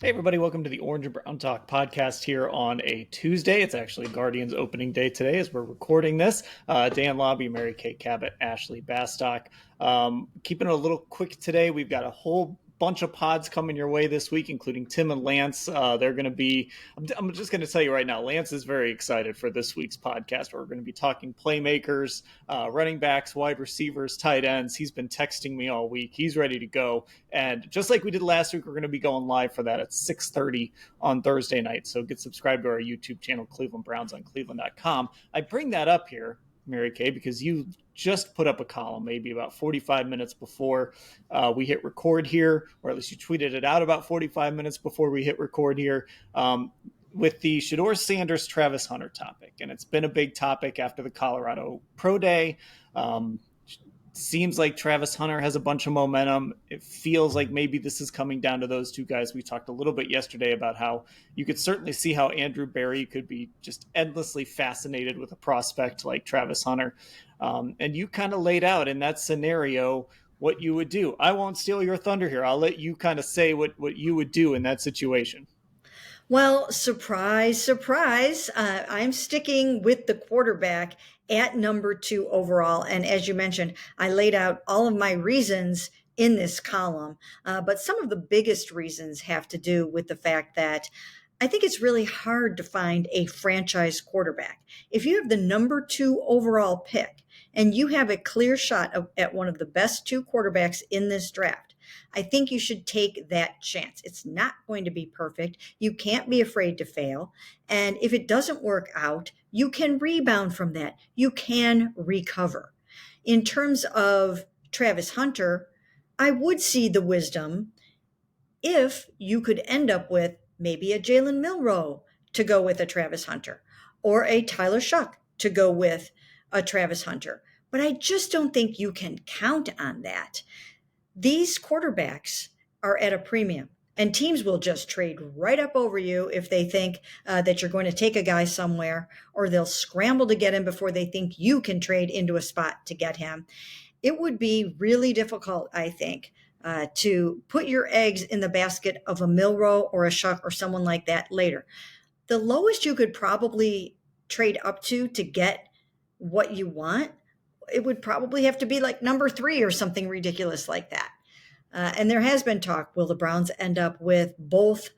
Hey, everybody, welcome to the Orange and Brown Talk podcast here on a Tuesday. It's actually Guardians opening day today as we're recording this. Dan Labbe, Mary Kay Cabot, Ashley Bastock. Keeping it a little quick today, we've got a whole bunch of pods coming your way this week, including Tim and Lance. They're going to be, I'm just going to tell you right now, Lance is very excited for this week's podcast. We're going to be talking playmakers, running backs, wide receivers, tight ends. He's been texting me all week. He's ready to go. And just like we did last week, we're going to be going live for that at 6:30 on Thursday night. So get subscribed to our YouTube channel, Cleveland Browns on cleveland.com. I bring that up here, Mary Kay, because you just put up a column maybe about 45 minutes before we hit record here, or at least you tweeted it out about 45 minutes before we hit record here, with the Shedeur Sanders Travis Hunter topic. And it's been a big topic after the Colorado Pro Day. Seems like Travis Hunter has a bunch of momentum. It feels like maybe this is coming down to those two guys. We talked a little bit yesterday about how you could certainly see how Andrew Berry could be just endlessly fascinated with a prospect like Travis Hunter. And you kind of laid out in that scenario what you would do. I won't steal your thunder here. I'll let you kind of say what you would do in that situation. Well, surprise, surprise. I'm sticking with the quarterback at number 2 overall. And as you mentioned, I laid out all of my reasons in this column. But some of the biggest reasons have to do with the fact that I think it's really hard to find a franchise quarterback. If you have the number 2 overall pick and you have a clear shot at one of the best 2 quarterbacks in this draft, I think you should take that chance. It's not going to be perfect. You can't be afraid to fail. And if it doesn't work out, you can rebound from that. You can recover. In terms of Travis Hunter, I would see the wisdom if you could end up with maybe a Jalen Milroe to go with a Travis Hunter or a Tyler Shuck to go with a Travis Hunter. But I just don't think you can count on that. These quarterbacks are at a premium, and teams will just trade right up over you if they think that you're going to take a guy somewhere, or they'll scramble to get him before they think you can trade into a spot to get him. It would be really difficult, I think, to put your eggs in the basket of a Milroe or a Shuck or someone like that later. The lowest you could probably trade up to get what you want, it would probably have to be like number 3 or something ridiculous like that. And there has been talk, will the Browns end up with both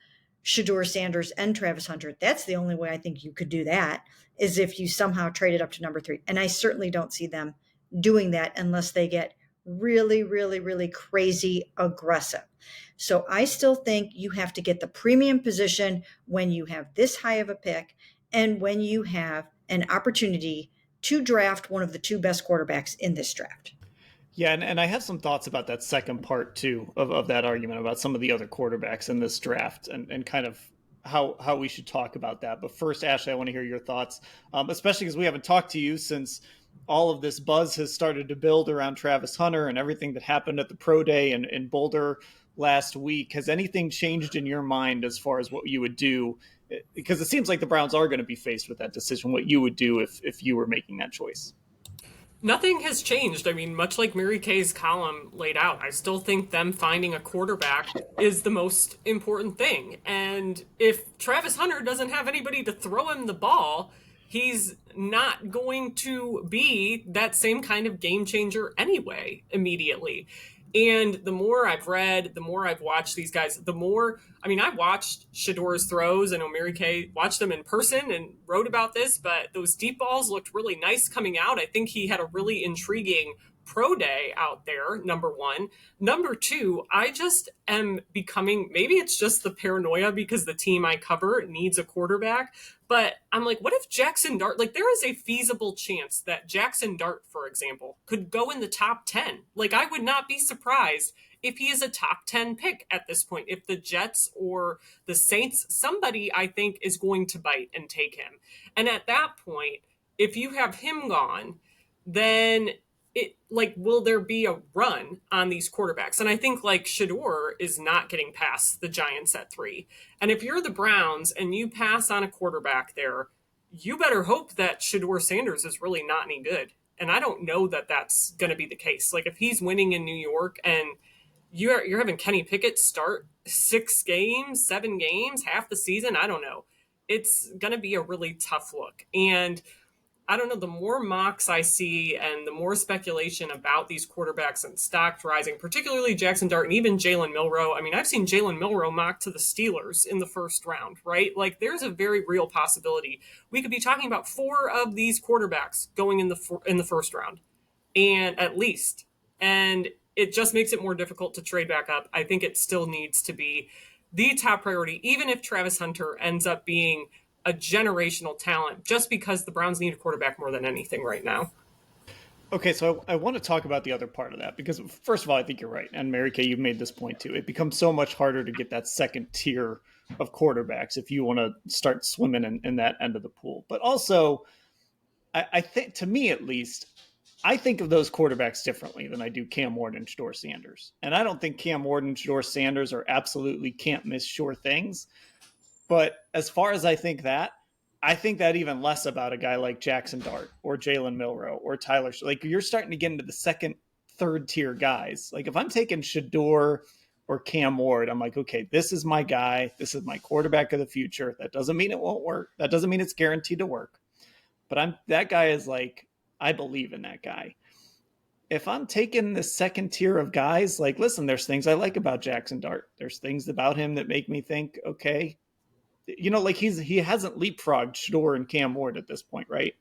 Shedeur Sanders and Travis Hunter? That's the only way I think you could do that, is if you somehow traded up to number 3. And I certainly don't see them doing that unless they get really, really, really crazy aggressive. So I still think you have to get the premium position when you have this high of a pick and when you have an opportunity to draft one of the 2 best quarterbacks in this draft. Yeah, and I have some thoughts about that second part, too, of that argument about some of the other quarterbacks in this draft and kind of how we should talk about that. But first, Ashley, I want to hear your thoughts, especially because we haven't talked to you since all of this buzz has started to build around Travis Hunter and everything that happened at the Pro Day in Boulder last week. Has anything changed in your mind as far as what you would do? Because it seems like the Browns are going to be faced with that decision, what you would do if you were making that choice. Nothing has changed. I mean, much like Mary Kay's column laid out, I still think them finding a quarterback is the most important thing. And if Travis Hunter doesn't have anybody to throw him the ball, he's not going to be that same kind of game changer anyway, immediately. And the more I've read, the more I've watched these guys, the more, I mean, I watched Shedeur's throws. I know Mary Kay watched them in person and wrote about this, but those deep balls looked really nice coming out. I think he had a really intriguing pro day out there, number 1. Number 2, I just am becoming, maybe it's just the paranoia because the team I cover needs a quarterback, but I'm like, what if Jackson Dart, like there is a feasible chance that Jackson Dart, for example, could go in the top 10. Like I would not be surprised if he is a top 10 pick at this point. If the Jets or the Saints, somebody I think is going to bite and take him. And at that point, if you have him gone, then it like, will there be a run on these quarterbacks? And I think like Shedeur is not getting past the Giants at 3. And if you're the Browns and you pass on a quarterback there, you better hope that Shedeur Sanders is really not any good. And I don't know that that's going to be the case. Like if he's winning in New York and you're having Kenny Pickett start 6 games, 7 games, half the season. I don't know. It's going to be a really tough look. And I don't know, the more mocks I see and the more speculation about these quarterbacks and stocks rising, particularly Jackson Dart and even Jalen Milroe. I mean, I've seen Jalen Milroe mocked to the Steelers in the first round, right? Like, there's a very real possibility we could be talking about 4 of these quarterbacks going in the first round, and at least. And it just makes it more difficult to trade back up. I think it still needs to be the top priority, even if Travis Hunter ends up being a generational talent, just because the Browns need a quarterback more than anything right now. Okay, so I want to talk about the other part of that because, first of all, I think you're right. And Mary Kay, you've made this point too. It becomes so much harder to get that second tier of quarterbacks if you want to start swimming in that end of the pool. But also, I think, to me at least, I think of those quarterbacks differently than I do Cam Ward and Shedeur Sanders. And I don't think Cam Ward and Shedeur Sanders are absolutely can't miss sure things. But as far as I think that even less about a guy like Jackson Dart or Jalen Milroe or Tyler. Like, you're starting to get into the second, third tier guys. Like, if I'm taking Shedeur or Cam Ward, I'm like, okay, this is my guy. This is my quarterback of the future. That doesn't mean it won't work. That doesn't mean it's guaranteed to work. But that guy is like, I believe in that guy. If I'm taking the second tier of guys, like, listen, there's things I like about Jackson Dart. There's things about him that make me think, okay, like he hasn't leapfrogged Shedeur and Cam Ward at this point, right?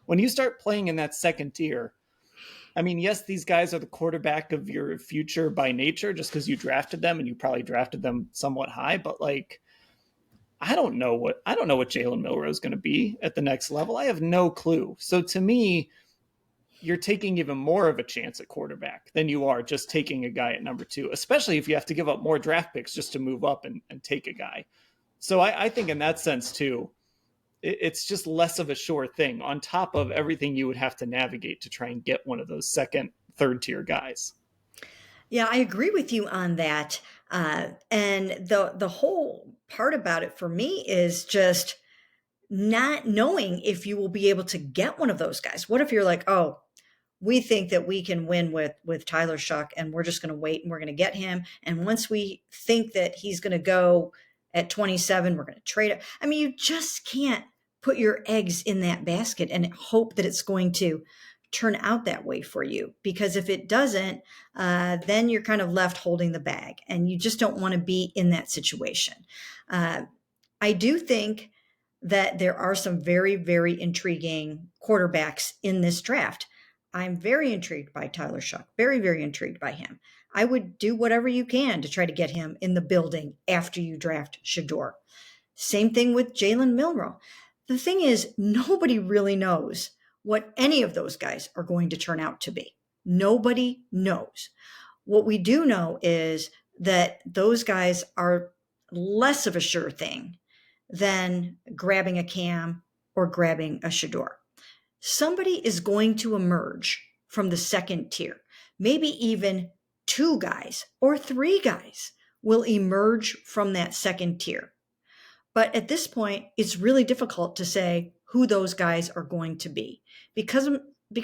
When you start playing in that second tier, I mean, yes, these guys are the quarterback of your future by nature, just because you drafted them and you probably drafted them somewhat high. But like, I don't know what Jalen Milroe is going to be at the next level. I have no clue. So to me, you're taking even more of a chance at quarterback than you are just taking a guy at number 2, especially if you have to give up more draft picks just to move up and take a guy. So I think in that sense too, it's just less of a sure thing on top of everything you would have to navigate to try and get one of those second, third tier guys. Yeah, I agree with you on that. And the whole part about it for me is just not knowing if you will be able to get one of those guys. What if you're like, oh, we think that we can win with Tyler Shuck, and we're just going to wait and we're going to get him. And once we think that he's going to go at 27, we're going to trade it. I mean, you just can't put your eggs in that basket and hope that it's going to turn out that way for you. Because if it doesn't, then you're kind of left holding the bag, and you just don't want to be in that situation. I do think that there are some very, very intriguing quarterbacks in this draft. I'm very intrigued by Tyler Shuck, very, very intrigued by him. I would do whatever you can to try to get him in the building after you draft Shedeur. Same thing with Jalen Milroe. The thing is, nobody really knows what any of those guys are going to turn out to be. Nobody knows. What we do know is that those guys are less of a sure thing than grabbing a Cam or grabbing a Shedeur. Somebody is going to emerge from the second tier. Maybe even 2 guys or 3 guys will emerge from that second tier. But at this point, it's really difficult to say who those guys are going to be because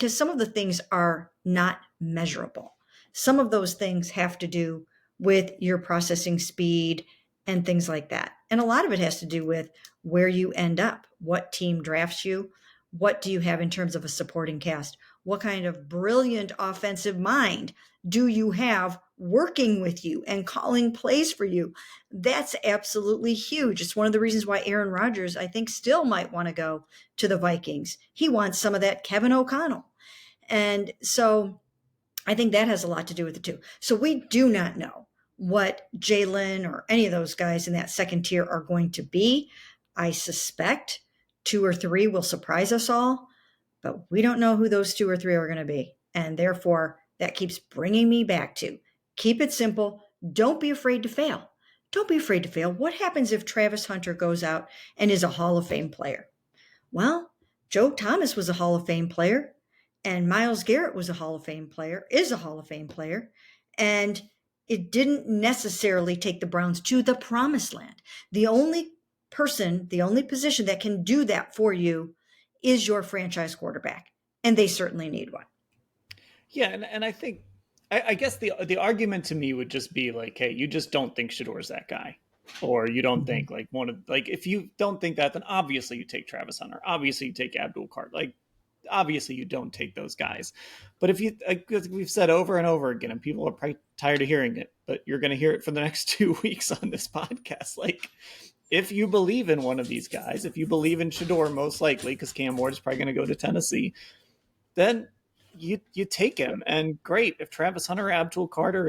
some of the things are not measurable. Some of those things have to do with your processing speed and things like that. And a lot of it has to do with where you end up, what team drafts you, what do you have in terms of a supporting cast, what kind of brilliant offensive mind do you have working with you and calling plays for you? That's absolutely huge. It's one of the reasons why Aaron Rodgers, I think, still might want to go to the Vikings. He wants some of that Kevin O'Connell. And so I think that has a lot to do with it too. So we do not know what Jalen or any of those guys in that second tier are going to be. I suspect 2 or 3 will surprise us all, but we don't know who those 2 or 3 are going to be. And therefore, that keeps bringing me back to keep it simple. Don't be afraid to fail. Don't be afraid to fail. What happens if Travis Hunter goes out and is a Hall of Fame player? Well, Joe Thomas was a Hall of Fame player, and Myles Garrett was a Hall of Fame player, is a Hall of Fame player, and it didn't necessarily take the Browns to the promised land. The only position that can do that for you is your franchise quarterback, and they certainly need one. Yeah, and I think I guess the argument to me would just be like, hey, you just don't think Shedeur's that guy, or you don't Mhm. think like if you don't think that, then obviously you take Travis Hunter, obviously you take Abdul Carter, like obviously you don't take those guys. But if you, like we've said over and over again, and people are probably tired of hearing it, but you're going to hear it for the next 2 weeks on this podcast, like. If you believe in one of these guys, if you believe in Shedeur, most likely, because Cam Ward is probably going to go to Tennessee, then you take him. And great, if Travis Hunter or Abdul Carter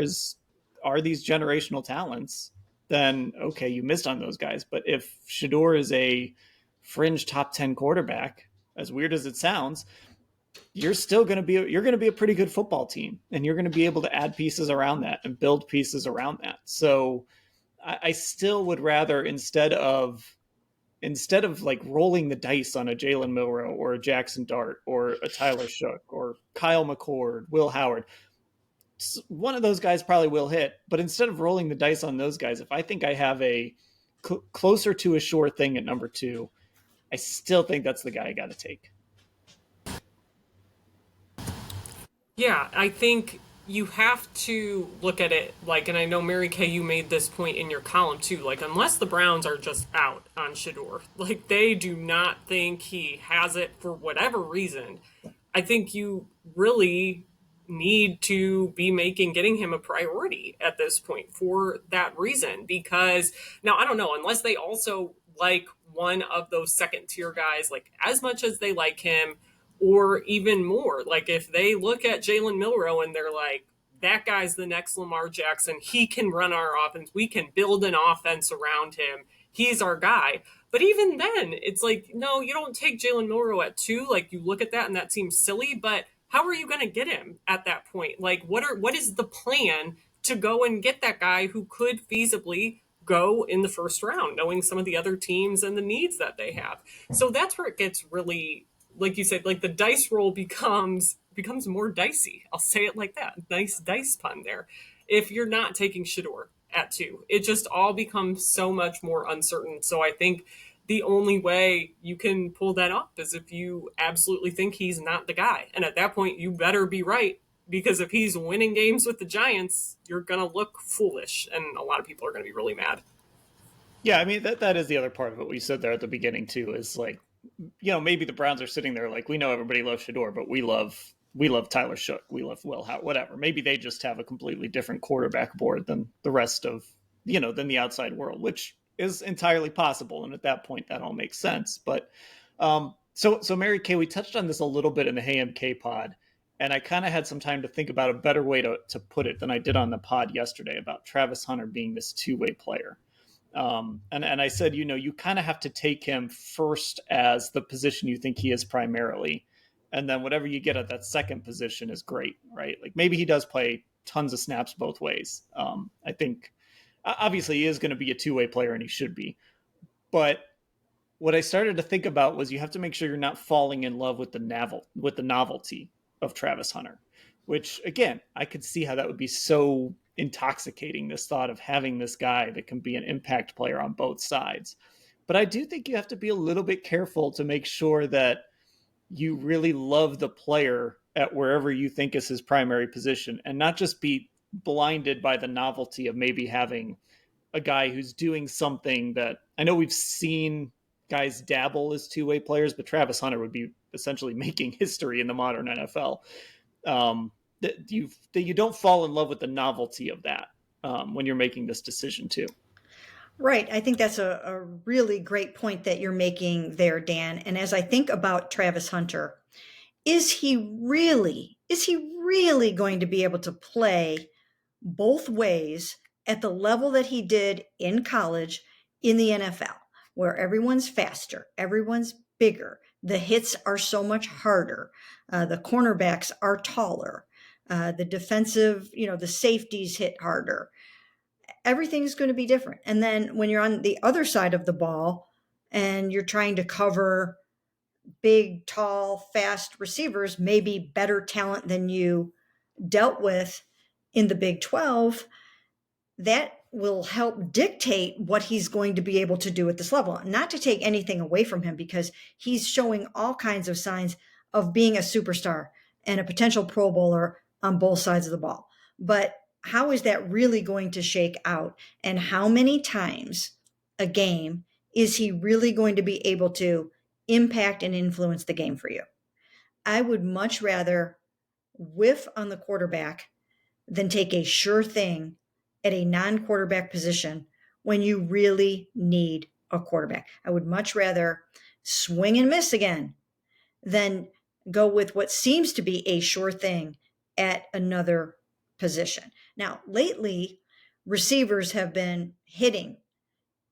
are these generational talents, then okay, you missed on those guys. But if Shedeur is a fringe top 10 quarterback, as weird as it sounds, you're still going to be a pretty good football team, and you're going to be able to add pieces around that and build pieces around that. So I still would rather, instead of like rolling the dice on a Jalen Milroe or a Jackson Dart or a Tyler Shook or Kyle McCord, Will Howard, one of those guys probably will hit. But instead of rolling the dice on those guys, if I think I have a closer to a sure thing at number 2, I still think that's the guy I got to take. Yeah, I think you have to look at it like, and I know Mary Kay, you made this point in your column too. Like, unless the Browns are just out on Shedeur, like they do not think he has it for whatever reason, I think you really need to be getting him a priority at this point for that reason. Because now I don't know, unless they also like one of those second tier guys, like as much as they like him, or even more. Like if they look at Jalen Milroe and they're like, that guy's the next Lamar Jackson. He can run our offense. We can build an offense around him. He's our guy. But even then, it's like, no, you don't take Jalen Milroe at 2. Like you look at that and that seems silly, but how are you going to get him at that point? Like what is the plan to go and get that guy who could feasibly go in the first round, knowing some of the other teams and the needs that they have? So that's where it gets really, like you said, like the dice roll becomes more dicey. I'll say it like that. Nice dice pun there. If you're not taking Shedeur at 2, it just all becomes so much more uncertain. So I think the only way you can pull that off is if you absolutely think he's not the guy. And at that point, you better be right, because if he's winning games with the Giants, you're going to look foolish. And a lot of people are going to be really mad. Yeah, I mean that is the other part of what we said there at the beginning too. Is like, maybe the Browns are sitting there like, we know everybody loves Shedeur, but we love Tyler Shook, we love Will Howard, whatever. Maybe they just have a completely different quarterback board than the rest of than the outside world, which is entirely possible. And at that point, that all makes sense. But so Mary Kay, we touched on this a little bit in the Hey MK pod, and I kind of had some time to think about a better way to put it than I did on the pod yesterday about Travis Hunter being this two-way player. And I said, you kind of have to take him first as the position you think he is primarily. And then whatever you get at that second position is great, right? Like maybe he does play tons of snaps both ways. I think obviously he is going to be a two-way player, and he should be. But what I started to think about was you have to make sure you're not falling in love with the novelty of Travis Hunter, which again, I could see how that would be so intoxicating, this thought of having this guy that can be an impact player on both sides. But I do think you have to be a little bit careful to make sure that you really love the player at wherever you think is his primary position, and not just be blinded by the novelty of maybe having a guy who's doing something that I know we've seen guys dabble as two-way players, but Travis Hunter would be essentially making history in the modern NFL. That you don't fall in love with the novelty of that when you're making this decision too. Right. I think that's a really great point that you're making there, Dan. And as I think about Travis Hunter, is he really going to be able to play both ways at the level that he did in college in the NFL, where everyone's faster, everyone's bigger, the hits are so much harder, the cornerbacks are taller, the defensive, the safeties hit harder. Everything's going to be different. And then when you're on the other side of the ball and you're trying to cover big, tall, fast receivers, maybe better talent than you dealt with in the Big 12, that will help dictate what he's going to be able to do at this level. Not to take anything away from him, because he's showing all kinds of signs of being a superstar and a potential Pro Bowler on both sides of the ball. but how is that really going to shake out? And how many times a game is he really going to be able to impact and influence the game for you? I would much rather whiff on the quarterback than take a sure thing at a non-quarterback position when you really need a quarterback. I would much rather swing and miss again than go with what seems to be a sure thing at another position. Now, lately, receivers have been hitting.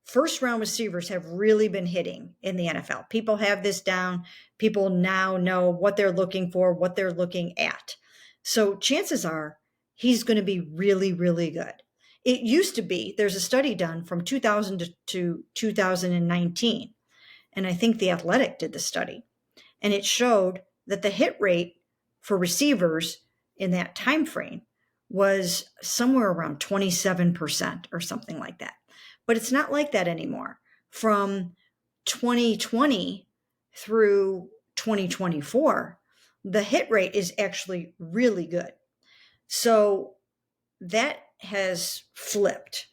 First round receivers have really been hitting in the NFL. People have this down. People now know what they're looking for, what they're looking at. So chances are he's going to be really, really good. It used to be, there's a study done from 2000 to 2019, and I think The Athletic did the study, and it showed that the hit rate for receivers in that time frame was somewhere around 27% or something like that. But it's not like that anymore. From 2020 through 2024, the hit rate is actually really good. So that has flipped.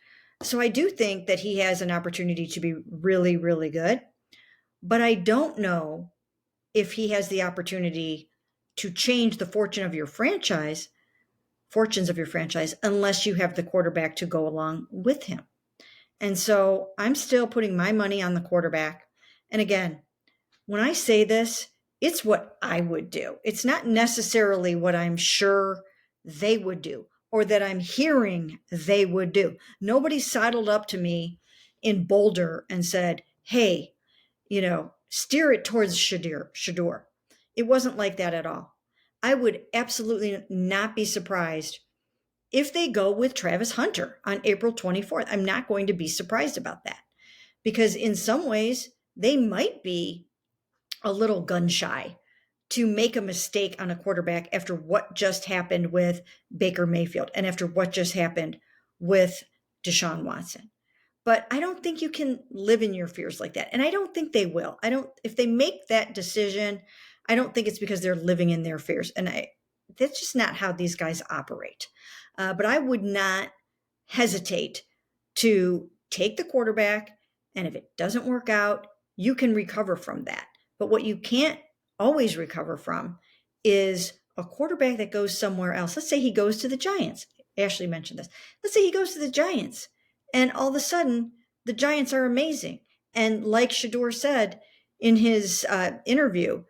So I do think that he has an opportunity to be really, really good. But I don't know if he has the opportunity to change the fortunes of your franchise, unless you have the quarterback to go along with him. And so I'm still putting my money on the quarterback. And again, when I say this, it's what I would do. It's not necessarily what I'm sure they would do or that I'm hearing they would do. Nobody sidled up to me in Boulder and said, hey, steer it towards Shedeur. It wasn't like that at all. I would absolutely not be surprised if they go with Travis Hunter on April 24th. I'm not going to be surprised about that, because in some ways they might be a little gun shy to make a mistake on a quarterback after what just happened with Baker Mayfield and after what just happened with Deshaun Watson. But I don't think you can live in your fears like that. And I don't think they will. If they make that decision, I don't think it's because they're living in their fears. And that's just not how these guys operate. But I would not hesitate to take the quarterback. And if it doesn't work out, you can recover from that. But what you can't always recover from is a quarterback that goes somewhere else. Let's say he goes to the Giants. Ashley mentioned this. Let's say he goes to the Giants, and all of a sudden the Giants are amazing. And like Shedeur said in his interview,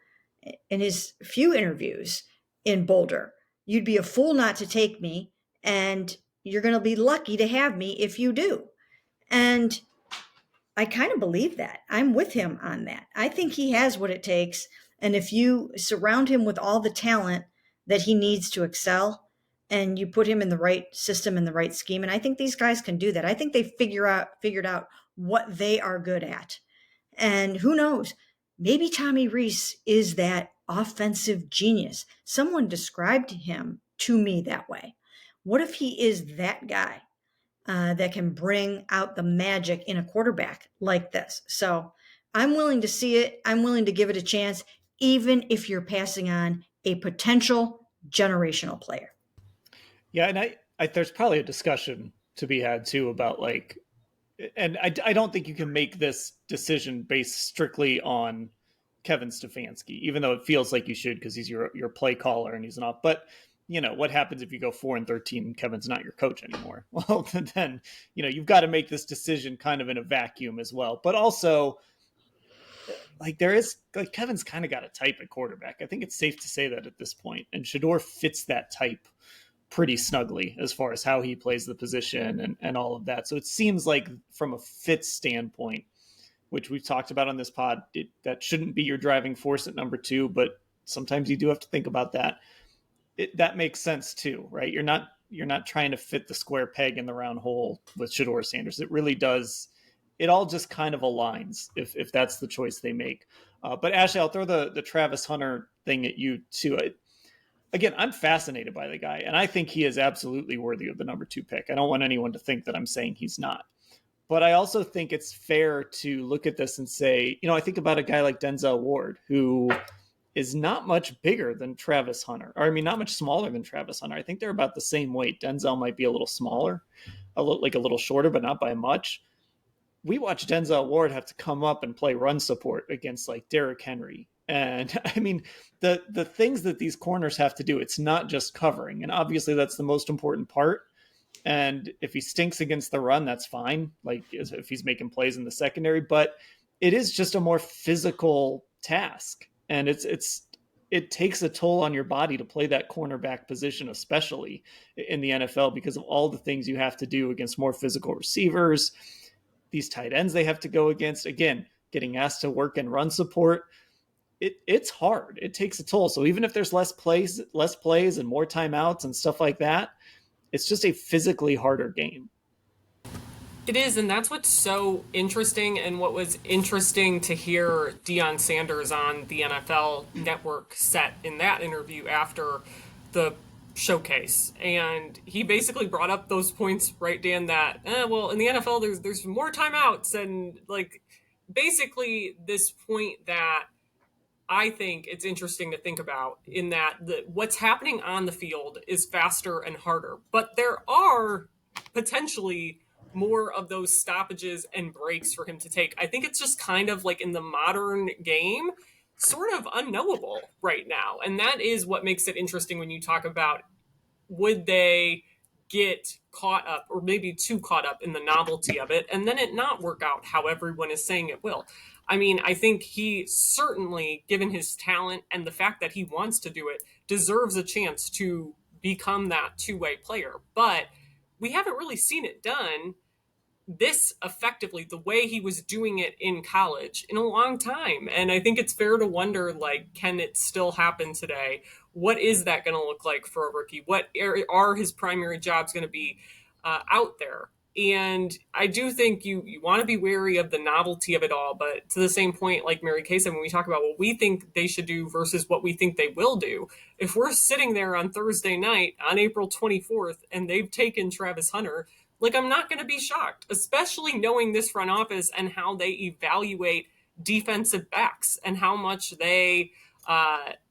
in his few interviews in Boulder, you'd be a fool not to take me, and you're going to be lucky to have me if you do. And I kind of believe that. I'm with him on that. I think he has what it takes. And if you surround him with all the talent that he needs to excel, and you put him in the right system and the right scheme, and I think these guys can do that. I think they figured out what they are good at. And who knows, maybe Tommy Rees is that offensive genius. Someone described him to me that way. What if he is that guy that can bring out the magic in a quarterback like this? So I'm willing to see it. I'm willing to give it a chance, even if you're passing on a potential generational player. Yeah, and I there's probably a discussion to be had too about and I don't think you can make this decision based strictly on Kevin Stefanski, even though it feels like you should because he's your play caller and he's not. But what happens if you go 4-13 and Kevin's not your coach anymore? Well, then you've got to make this decision kind of in a vacuum as well. But also, Kevin's kind of got a type at quarterback. I think it's safe to say that at this point, and Shedeur fits that type pretty snugly as far as how he plays the position and all of that. So it seems like from a fit standpoint, which we've talked about on this pod, that shouldn't be your driving force at number 2, but sometimes you do have to think about that. That makes sense too, right? You're not trying to fit the square peg in the round hole with Shedeur Sanders. It really does. It all just kind of aligns if that's the choice they make. But Ashley, I'll throw the Travis Hunter thing at you too. Again, I'm fascinated by the guy, and I think he is absolutely worthy of the number 2 pick. I don't want anyone to think that I'm saying he's not. But I also think it's fair to look at this and say, I think about a guy like Denzel Ward, who is not much bigger than Travis Hunter. Or, I mean, not much smaller than Travis Hunter. I think they're about the same weight. Denzel might be a little smaller, a little shorter, but not by much. We watched Denzel Ward have to come up and play run support against like Derrick Henry. And I mean, the things that these corners have to do, it's not just covering. And obviously that's the most important part. And if he stinks against the run, that's fine. Like if he's making plays in the secondary, but it is just a more physical task. And it takes a toll on your body to play that cornerback position, especially in the NFL, because of all the things you have to do against more physical receivers, these tight ends they have to go against. Again, getting asked to work and run support. It's hard. It takes a toll. So even if there's less plays and more timeouts and stuff like that, it's just a physically harder game. It is, and that's what's so interesting, and what was interesting to hear Deion Sanders on the NFL Network set in that interview after the showcase. And he basically brought up those points, right, Dan, that, well, in the NFL, there's more timeouts, and, like, basically this point that I think it's interesting to think about, in that what's happening on the field is faster and harder, but there are potentially more of those stoppages and breaks for him to take. I think it's just kind of like in the modern game, sort of unknowable right now. And that is what makes it interesting when you talk about, would they get caught up, or maybe too caught up in the novelty of it, and then it not work out how everyone is saying it will. I mean, I think he certainly, given his talent and the fact that he wants to do it, deserves a chance to become that two-way player. But we haven't really seen it done this effectively, the way he was doing it in college, in a long time. And I think it's fair to wonder, like, can it still happen today? What is that going to look like for a rookie? What are his primary jobs going to be out there? And I do think you want to be wary of the novelty of it all. But to the same point, like Mary Kay said, when we talk about what we think they should do versus what we think they will do, if we're sitting there on Thursday night on April 24th and they've taken Travis Hunter, like, I'm not going to be shocked, especially knowing this front office and how they evaluate defensive backs and how much they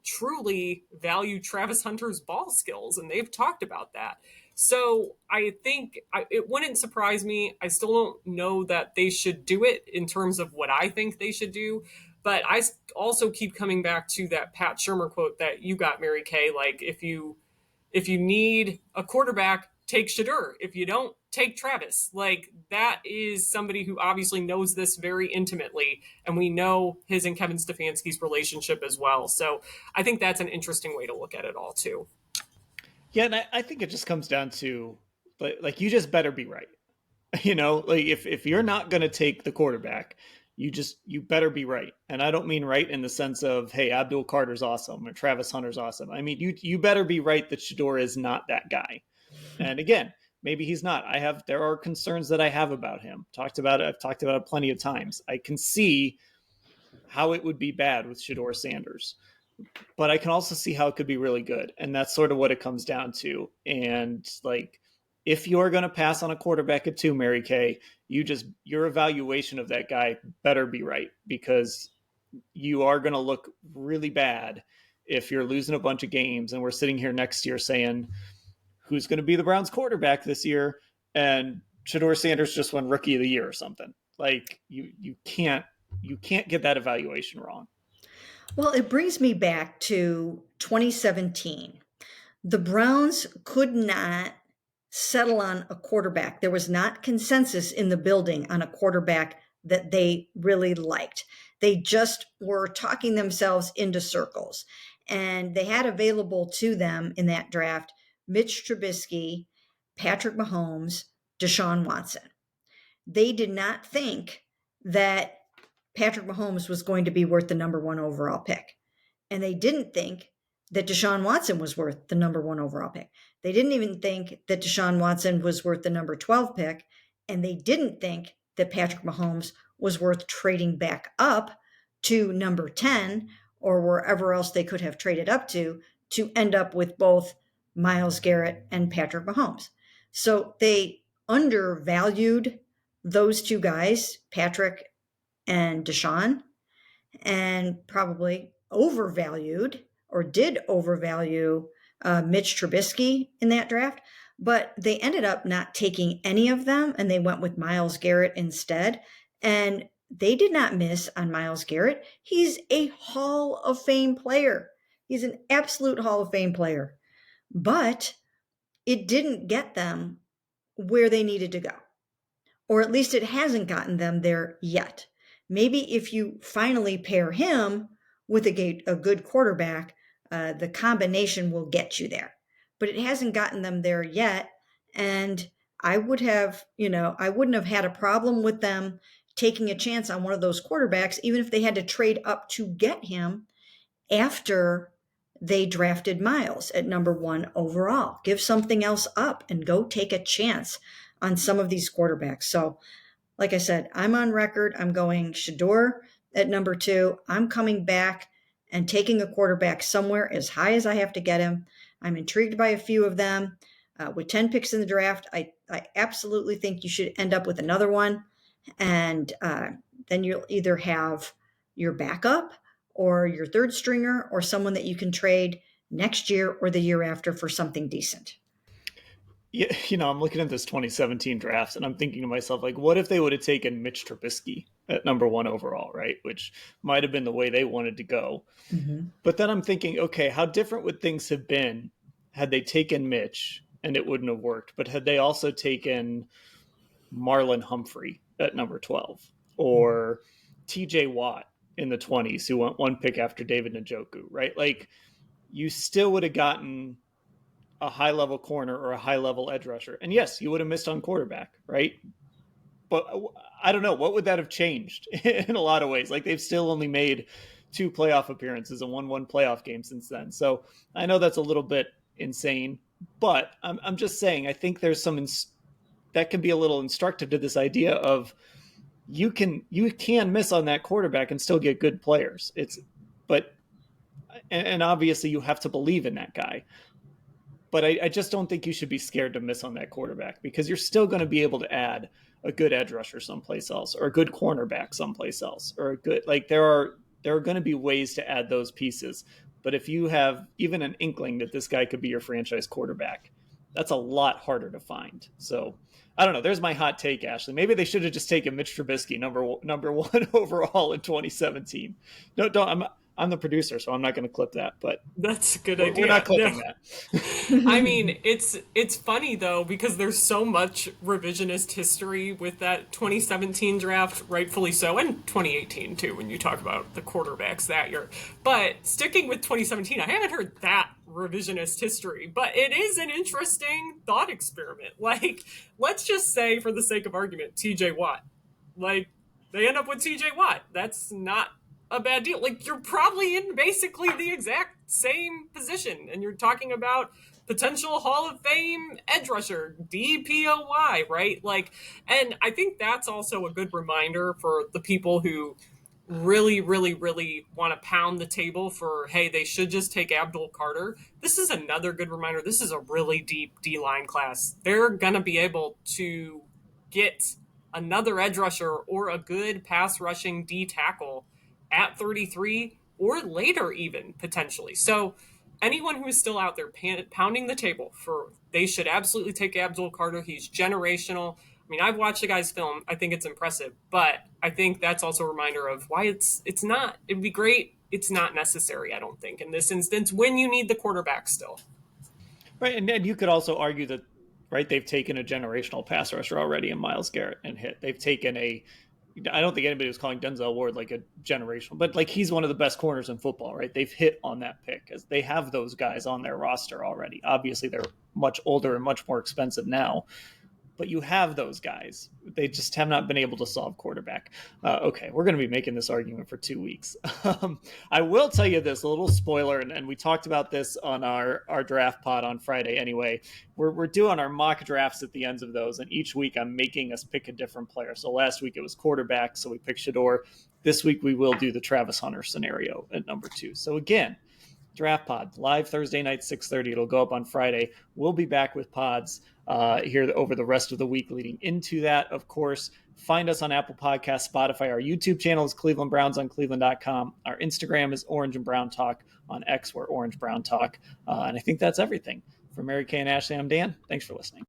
truly value Travis Hunter's ball skills. And they've talked about that. So I think it wouldn't surprise me. I still don't know that they should do it in terms of what I think they should do. But I also keep coming back to that Pat Shurmur quote that you got, Mary Kay. Like, if you need a quarterback, take Shedeur. If you don't, take Travis. Like, that is somebody who obviously knows this very intimately, and we know his and Kevin Stefanski's relationship as well. So I think that's an interesting way to look at it all too. Yeah, and I think it just comes down to, like, you just better be right. You know, like, if you're not going to take the quarterback, you better be right. And I don't mean right in the sense of, hey, Abdul Carter's awesome or Travis Hunter's awesome. I mean, you better be right that Shedeur is not that guy. And again, maybe he's not. There are concerns that I have about him. I've talked about it plenty of times. I can see how it would be bad with Shedeur Sanders, but I can also see how it could be really good. And that's sort of what it comes down to. And, like, if you're going to pass on a quarterback at 2, Mary Kay, your evaluation of that guy better be right, because you are going to look really bad if you're losing a bunch of games and we're sitting here next year saying, who's going to be the Browns quarterback this year? And Shedeur Sanders just won Rookie of the Year or something. Like, you can't get that evaluation wrong. Well, it brings me back to 2017. The Browns could not settle on a quarterback. There was not consensus in the building on a quarterback that they really liked. They just were talking themselves into circles. And they had available to them in that draft Mitch Trubisky, Patrick Mahomes, Deshaun Watson. They did not think that Patrick Mahomes was going to be worth the number 1 overall pick. And they didn't think that Deshaun Watson was worth the number 1 overall pick. They didn't even think that Deshaun Watson was worth the number 12 pick. And they didn't think that Patrick Mahomes was worth trading back up to number 10 or wherever else they could have traded up to end up with both Myles Garrett and Patrick Mahomes. So they undervalued those two guys, Patrick and Deshaun, and probably overvalued or did overvalue Mitch Trubisky in that draft, but they ended up not taking any of them and they went with Myles Garrett instead. And they did not miss on Myles Garrett. He's a Hall of Fame player. He's an absolute Hall of Fame player. But it didn't get them where they needed to go, or at least it hasn't gotten them there yet. Maybe if you finally pair him with a good quarterback, the combination will get you there. But it hasn't gotten them there yet. And I wouldn't have had a problem with them taking a chance on one of those quarterbacks, even if they had to trade up to get him after they drafted Myles at number 1 overall. Give something else up and go take a chance on some of these quarterbacks. So, like I said, I'm on record. I'm going Shedeur at number 2. I'm coming back and taking a quarterback somewhere as high as I have to get him. I'm intrigued by a few of them. With 10 picks in the draft, I absolutely think you should end up with another one. And then you'll either have your backup or your third stringer or someone that you can trade next year or the year after for something decent. Yeah, I'm looking at this 2017 draft and I'm thinking to myself, like, what if they would have taken Mitch Trubisky at number 1 overall, right? Which might have been the way they wanted to go. Mm-hmm. But then I'm thinking, okay, how different would things have been had they taken Mitch and it wouldn't have worked? But had they also taken Marlon Humphrey at number 12 or TJ Watt in the 20s, who went 1 pick after David Njoku, right? Like, you still would have gotten a high-level corner or a high-level edge rusher. And yes, you would have missed on quarterback, right? But I don't know. What would that have changed in a lot of ways? Like, they've still only made 2 playoff appearances and won 1 playoff game since then. So I know that's a little bit insane, but I'm just saying, I think there's some that can be a little instructive to this idea of you can miss on that quarterback and still get good players. And obviously you have to believe in that guy. But I just don't think you should be scared to miss on that quarterback, because you're still going to be able to add a good edge rusher someplace else, or a good cornerback someplace else, or a good, like, there are going to be ways to add those pieces. But if you have even an inkling that this guy could be your franchise quarterback, that's a lot harder to find. So I don't know. There's my hot take, Ashley. Maybe they should have just taken Mitch Trubisky number 1 overall in 2017. No, don't. I'm the producer, so I'm not going to clip that. But that's a good idea. We're not clipping that. I mean, it's funny though, because there's so much revisionist history with that 2017 draft, rightfully so, and 2018 too, when you talk about the quarterbacks that year. But sticking with 2017, I haven't heard that revisionist history, but it is an interesting thought experiment. Like, let's just say, for the sake of argument, TJ Watt. Like, they end up with TJ Watt. That's not a bad deal. Like, you're probably in basically the exact same position, and you're talking about potential Hall of Fame edge rusher, DPOY, right? Like, and I think that's also a good reminder for the people who really, really, really want to pound the table for, hey, they should just take Abdul Carter. This is another good reminder. This is a really deep D-line class. They're going to be able to get another edge rusher or a good pass rushing D tackle at 33 or later even, potentially. So anyone who is still out there pounding the table for they should absolutely take Abdul Carter. He's generational. I mean, I've watched the guy's film. I think it's impressive, but I think that's also a reminder of why it's not. It'd be great. It's not necessary, I don't think, in this instance, when you need the quarterback still. Right, and then you could also argue that, right, they've taken a generational pass rusher already in Myles Garrett and hit. They've taken I don't think anybody was calling Denzel Ward like a generational, but like, he's one of the best corners in football, right? They've hit on that pick, as they have those guys on their roster already. Obviously, they're much older and much more expensive now, but you have those guys. They just have not been able to solve quarterback. Okay, we're going to be making this argument for 2 weeks. I will tell you this, a little spoiler, and we talked about this on our draft pod on Friday anyway. We're doing our mock drafts at the ends of those, and each week I'm making us pick a different player. So last week it was quarterback, so we picked Shedeur. This week we will do the Travis Hunter scenario at number 2. So again, Draft Pod, live Thursday night, 6:30. It'll go up on Friday. We'll be back with pods here over the rest of the week leading into that. Of course, find us on Apple Podcasts, Spotify. Our YouTube channel is Cleveland Browns on cleveland.com. Our Instagram is Orange and Brown Talk. On X, we're Orange Brown Talk. And I think that's everything. For Mary Kay and Ashley, I'm Dan. Thanks for listening.